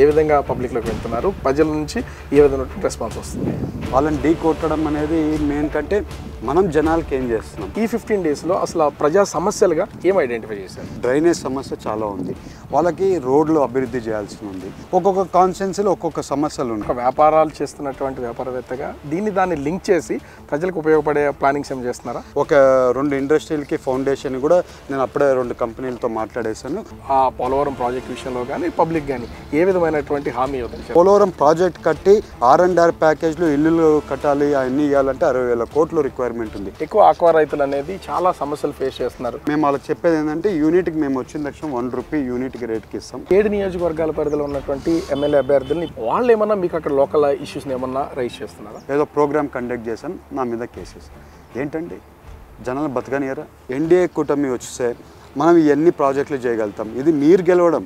ఏ విధంగా పబ్లిక్లోకి వెళ్తున్నారు, ప్రజల నుంచి ఏ విధంగా రెస్పాన్స్ వస్తుంది? వాళ్ళని ఢీ కొట్టడం అనేది మెయిన్ కంటే మనం జనాలకి ఏం చేస్తున్నాం. ఈ 15 డేస్లో అసలు ప్రజా సమస్యలుగా ఏం ఐడెంటిఫై చేశారు? డ్రైనేజ్ సమస్య చాలా ఉంది, వాళ్ళకి రోడ్లు అభివృద్ధి చేయాల్సి ఉంది. ఒక్కొక్క కాన్స్టిట్యున్సీలో ఒక్కొక్క సమస్యలు ఉన్నాయి. ఒక వ్యాపారాలు చేస్తున్నటువంటి వ్యాపారవేత్తగా దాన్ని లింక్ చేసి ప్రజలకు ఉపయోగపడే ప్లానింగ్స్ ఏం చేస్తున్నారా? ఒక 2 ఇండస్ట్రీలకి ఫౌండేషన్ కూడా నేను అప్పుడే 2 కంపెనీలతో మాట్లాడేశాను. ఆ పోలవరం ప్రాజెక్ట్ విషయంలో కానీ పబ్లిక్ కానీ ఏ విధమైనటువంటి హామీ అవుతుంది? పోలవరం ప్రాజెక్ట్ కట్టి R&R ప్యాకేజ్లు ఇల్లులు కట్టాలి, అవన్నీ ఇవ్వాలంటే 60,000 కోట్లు రిక్వైర్మెంట్ ఉంది. ఎక్కువ ఆక్వా రైతులు అనేది చాలా సమస్యలు ఫేస్ చేస్తున్నారు. మేము వాళ్ళకి చెప్పేది ఏంటంటే యూనిట్కి మేము వచ్చిన లక్ష్యం ₹1 యూనిట్కి రేట్కి ఇస్తాం. 7 నియోజకవర్గాల పరిధిలో ఉన్నటువంటి ఎమ్మెల్యే అభ్యర్థుల్ని వాళ్ళు ఏమన్నా మీకు అక్కడ లోకల్ ఇష్యూస్ని ఏమన్నా రైజ్ చేస్తున్నారా? ఏదో ప్రోగ్రామ్ కండక్ట్ చేశాను, నా మీద కేసెస్. ఏంటండి జనాలు బతకనియరా? ఎన్డీఏ కూటమి వస్తే మనం ఇవన్నీ ప్రాజెక్టులు చేయగలుగుతాం. ఇది మీరు గెలవడం.